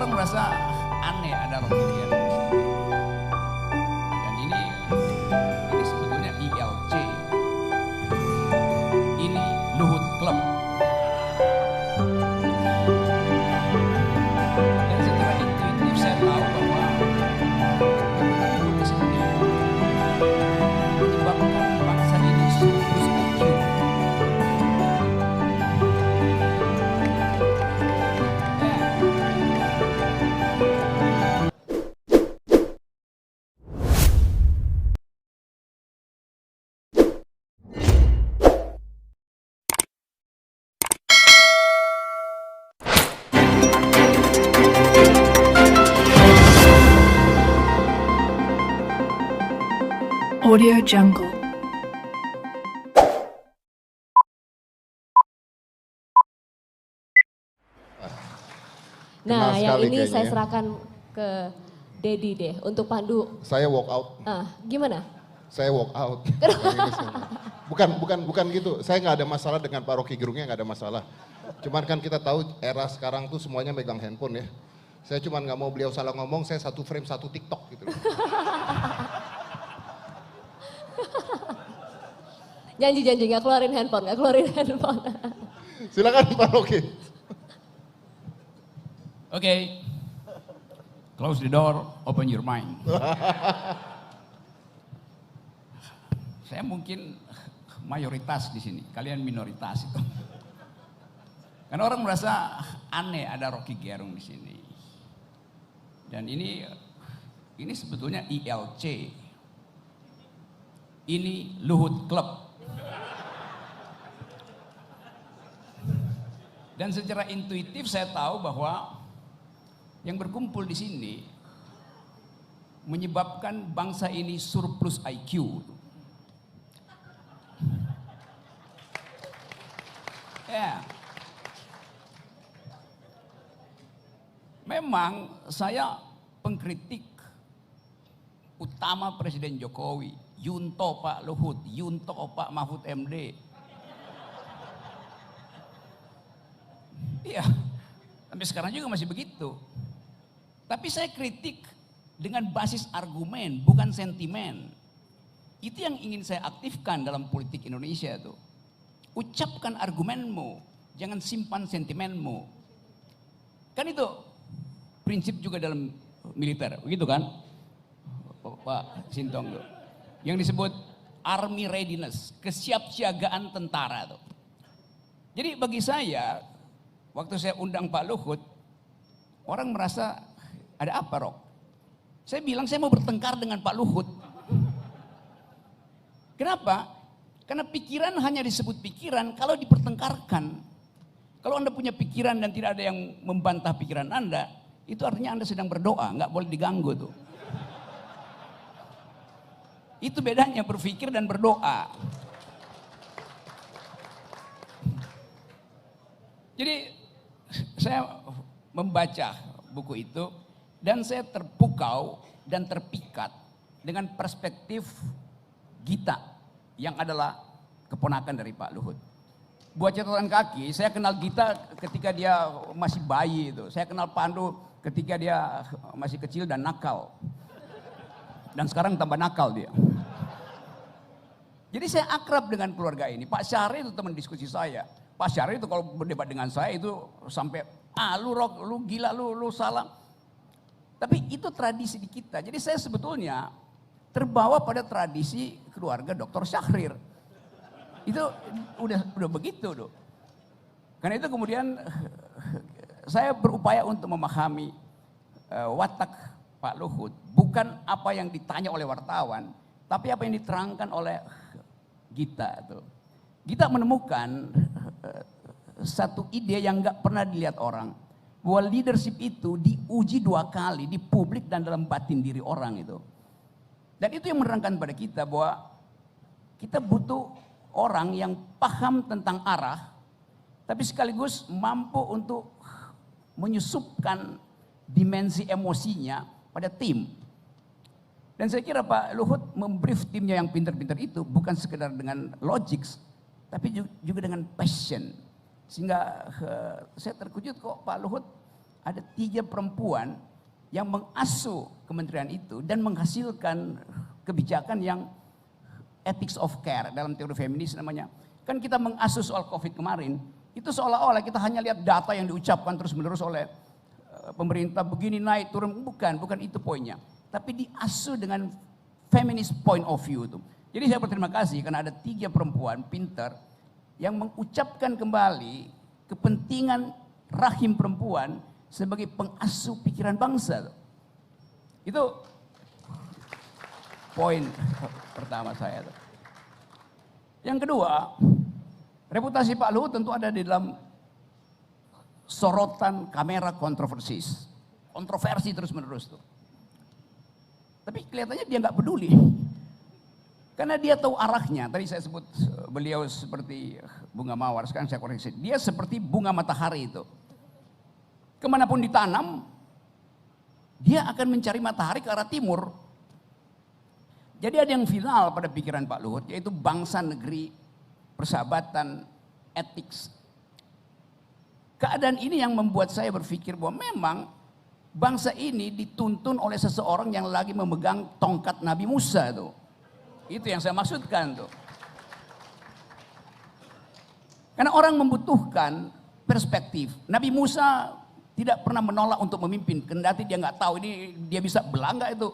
orang merasa aneh ada Rocky Gerung di sini. Dan ini sebetulnya ILC. Ini Luhut Club. Dan secara intuitif saya tahu bahwa di sini menyebabkan bangsa ini surplus IQ. Audio Jungle. Nah, yang ini saya kayaknya. serahkan ke Dedi deh untuk pandu. Saya walk out. Gimana? Saya walk out. bukan gitu. Saya nggak ada masalah dengan Pak Rocky Gerungnya, nggak ada masalah. Cuman kan kita tahu era sekarang tuh semuanya megang handphone ya. Saya cuman nggak mau beliau salah ngomong, saya satu frame satu TikTok gitu. Janji nggak keluarin handphone. Silakan Pak Rocky. Oke. Close the door, open your mind. Saya mungkin mayoritas di sini, kalian minoritas itu. Karena orang merasa aneh ada Rocky Gerung di sini. Dan ini sebetulnya ILC. Ini Luhut Club. Dan secara intuitif saya tahu bahwa yang berkumpul di sini menyebabkan bangsa ini surplus IQ. Ya. Memang saya pengkritik utama Presiden Jokowi, Yunto Pak Luhut, Yunto Pak Mahfud MD. Iya, sampai sekarang juga masih begitu. Tapi saya kritik dengan basis argumen, bukan sentimen. Itu yang ingin saya aktifkan dalam politik Indonesia tuh. Ucapkan argumenmu, jangan simpan sentimenmu. Kan itu prinsip juga dalam militer, begitu kan? Pak Sintong tuh. Yang disebut army readiness, kesiapsiagaan tentara tuh. Jadi bagi saya, waktu saya undang Pak Luhut, orang merasa ada apa Rok? Saya bilang saya mau bertengkar dengan Pak Luhut. Kenapa? Karena pikiran hanya disebut pikiran kalau dipertengkarkan. Kalau Anda punya pikiran dan tidak ada yang membantah pikiran Anda, itu artinya Anda sedang berdoa, nggak boleh diganggu tuh. Itu bedanya berpikir dan berdoa. Jadi saya membaca buku itu dan saya terpukau dan terpikat dengan perspektif Gita yang adalah keponakan dari Pak Luhut. Buat catatan kaki, saya kenal Gita ketika dia masih bayi itu. Saya kenal Pandu ketika dia masih kecil dan nakal. Dan sekarang tambah nakal dia. Jadi saya akrab dengan keluarga ini. Pak Syahrir itu teman diskusi saya. Pak Syahrir itu kalau berdebat dengan saya itu sampai lu Rok, lu gila, lu salah. Tapi itu tradisi di kita. Jadi saya sebetulnya terbawa pada tradisi keluarga Dr. Syahrir. Itu udah begitu tuh. Karena itu kemudian saya berupaya untuk memahami watak Pak Luhut. Bukan apa yang ditanya oleh wartawan, tapi apa yang diterangkan oleh Gita tuh. Gita menemukan satu ide yang nggak pernah dilihat orang, bahwa leadership itu diuji 2 kali di publik dan dalam batin diri orang itu. Dan itu yang menerangkan pada kita bahwa kita butuh orang yang paham tentang arah, tapi sekaligus mampu untuk menyusupkan dimensi emosinya pada tim. Dan saya kira Pak Luhut membrief timnya yang pintar-pintar itu bukan sekedar dengan logik, tapi juga dengan passion. Sehingga saya terkejut kok Pak Luhut ada 3 perempuan yang mengasuh kementerian itu dan menghasilkan kebijakan yang ethics of care dalam teori feminis namanya. Kan kita mengasuh soal COVID kemarin, itu seolah-olah kita hanya lihat data yang diucapkan terus-menerus oleh pemerintah begini naik turun, bukan itu poinnya. Tapi diasuh dengan feminist point of view itu. Jadi saya berterima kasih karena ada 3 perempuan pintar yang mengucapkan kembali kepentingan rahim perempuan sebagai pengasuh pikiran bangsa. Itu poin pertama saya. Yang kedua, reputasi Pak Luhut tentu ada di dalam sorotan kamera kontroversi terus-menerus tuh. Tapi kelihatannya dia nggak peduli. Karena dia tahu arahnya. Tadi saya sebut beliau seperti bunga mawar, sekarang saya koreksi. Dia seperti bunga matahari itu. Kemanapun ditanam, dia akan mencari matahari ke arah timur. Jadi ada yang final pada pikiran Pak Luhut, yaitu bangsa, negeri, persahabatan, etik. Keadaan ini yang membuat saya berpikir bahwa memang bangsa ini dituntun oleh seseorang yang lagi memegang tongkat Nabi Musa tuh. Itu yang saya maksudkan tuh. Karena orang membutuhkan perspektif. Nabi Musa tidak pernah menolak untuk memimpin, kendati dia nggak tahu ini dia bisa belah nggak itu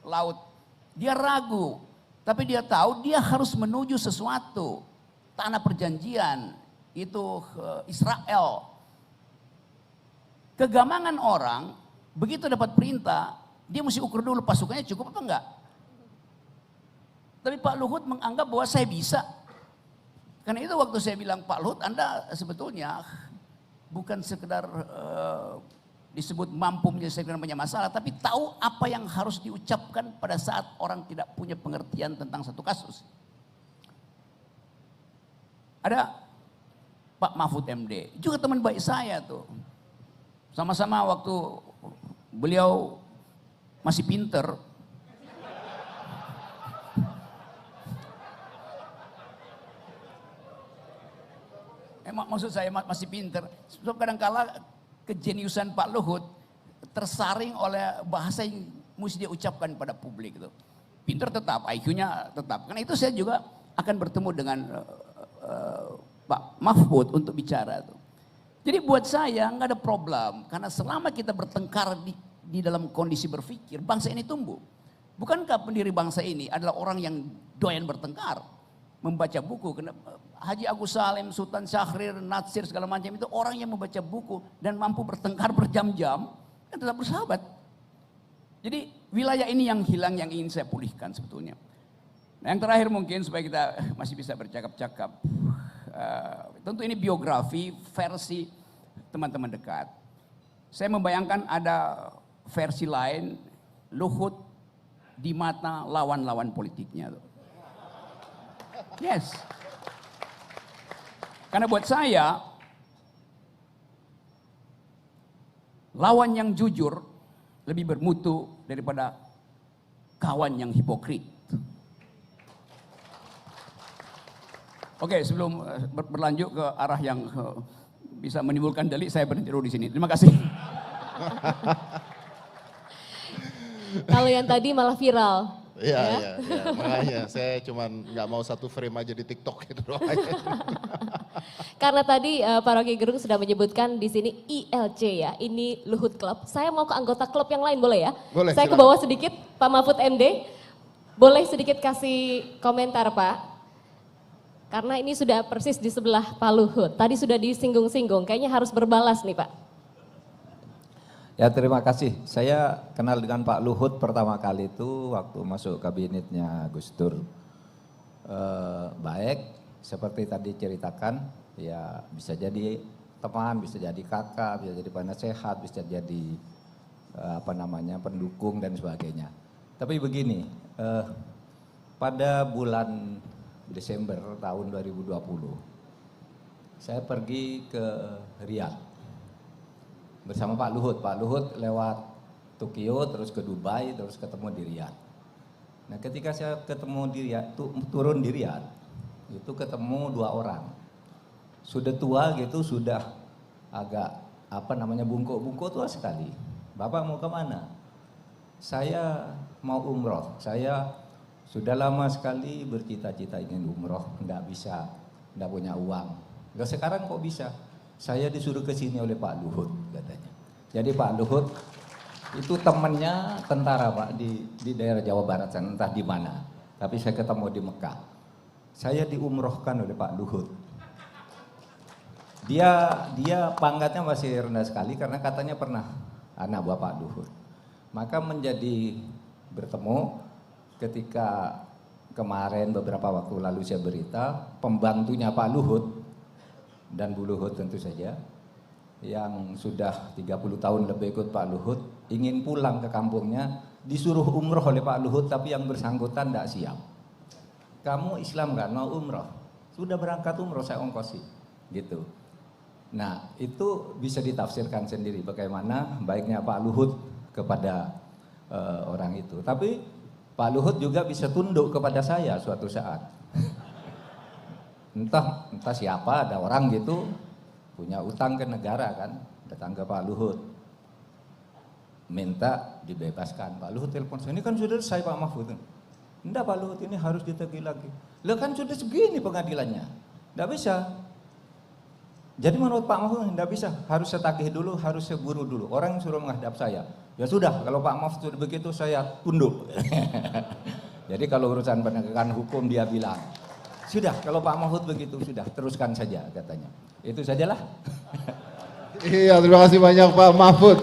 laut. Dia ragu, tapi dia tahu dia harus menuju sesuatu, tanah perjanjian itu Israel. Kegamangan orang begitu dapat perintah, dia mesti ukur dulu pasukannya cukup apa enggak. Tapi Pak Luhut menganggap bahwa saya bisa. Karena itu waktu saya bilang, Pak Luhut Anda sebetulnya bukan sekedar disebut mampu menyelesaikan banyak masalah, tapi tahu apa yang harus diucapkan pada saat orang tidak punya pengertian tentang satu kasus. Ada Pak Mahfud MD, juga teman baik saya tuh. Sama-sama waktu beliau masih pinter. Maksud saya masih pinter. Sebab kadang-kala kejeniusan Pak Luhut tersaring oleh bahasa yang mesti dia ucapkan pada publik itu. Pinter tetap, IQ-nya tetap. Karena itu saya juga akan bertemu dengan Pak Mahfud untuk bicara tuh. Jadi buat saya nggak ada problem, karena selama kita bertengkar di dalam kondisi berpikir, bangsa ini tumbuh. Bukankah pendiri bangsa ini adalah orang yang doyan bertengkar, membaca buku? Haji Agus Salim, Sultan Syahrir, Natsir segala macam itu orang yang membaca buku dan mampu bertengkar berjam-jam, kan tetap bersahabat. Jadi wilayah ini yang hilang, yang ingin saya pulihkan sebetulnya. Nah, yang terakhir mungkin supaya kita masih bisa bercakap-cakap. Tentu ini biografi versi teman-teman dekat. Saya membayangkan ada versi lain, Luhut di mata lawan-lawan politiknya. Yes. Karena buat saya, lawan yang jujur lebih bermutu daripada kawan yang hipokrit. Oke, sebelum berlanjut ke arah yang bisa menimbulkan delik, saya berhenti dulu di sini. Terima kasih. Kalau yang tadi malah viral. Iya. Makanya saya cuman nggak mau satu frame aja di TikTok gitu doang. Karena tadi Pak Rocky Gerung sudah menyebutkan di sini ILC ya, ini Luhut Club. Saya mau ke anggota klub yang lain boleh ya? Boleh. Saya ke bawah sedikit, Pak Mahfud MD. Boleh sedikit kasih komentar Pak? Karena ini sudah persis di sebelah Pak Luhut. Tadi sudah disinggung-singgung, kayaknya harus berbalas nih Pak. Ya terima kasih. Saya kenal dengan Pak Luhut pertama kali itu waktu masuk kabinetnya Gus Dur. Baik, seperti tadi ceritakan, ya bisa jadi teman, bisa jadi kakak, bisa jadi penasehat, bisa jadi pendukung dan sebagainya. Tapi begini, pada bulan Desember tahun 2020, saya pergi ke Riyadh bersama Pak Luhut. Pak Luhut lewat Tokyo, terus ke Dubai, terus ketemu di Riyadh. Nah ketika saya ketemu di Riyadh, turun di Riyadh, itu ketemu dua orang. Sudah tua gitu, sudah agak bungkuk-bungkuk tua sekali. Bapak mau kemana? Saya mau umroh. Saya sudah lama sekali bercita-cita ingin umroh, nggak bisa, nggak punya uang. Loh, sekarang kok bisa? Saya disuruh ke sini oleh Pak Luhut katanya. Jadi Pak Luhut itu temannya tentara Pak di daerah Jawa Barat, entah di mana. Tapi saya ketemu di Mekah. Saya diumrohkan oleh Pak Luhut. Dia pangkatnya masih rendah sekali karena katanya pernah anak buah Pak Luhut. Maka menjadi bertemu ketika kemarin beberapa waktu lalu saya berita pembantunya Pak Luhut dan Bu Luhut tentu saja yang sudah 30 tahun lebih ikut Pak Luhut ingin pulang ke kampungnya, disuruh umroh oleh Pak Luhut tapi yang bersangkutan tidak siap. Kamu Islam kan mau umroh? Sudah berangkat umroh saya ongkosi gitu. Nah itu bisa ditafsirkan sendiri bagaimana baiknya Pak Luhut kepada orang itu. Tapi Pak Luhut juga bisa tunduk kepada saya suatu saat. entah siapa, ada orang gitu punya utang ke negara kan, datang ke Pak Luhut minta dibebaskan. Pak Luhut telepon saya, ini kan sudah selesai Pak Mahfud. Enggak Pak Luhut, ini harus ditagih lagi. Lah kan sudah segini pengadilannya, enggak bisa. Jadi menurut Pak Mahfud enggak bisa, harus saya tagih dulu, harus saya buru dulu. Orang suruh menghadap saya. Ya sudah, kalau Pak Mahfud sudah begitu saya tunduk. Jadi kalau urusan penegakan hukum dia bilang, sudah kalau Pak Mahfud begitu sudah teruskan saja katanya. Itu sajalah. Iya, terima kasih banyak Pak Mahfud.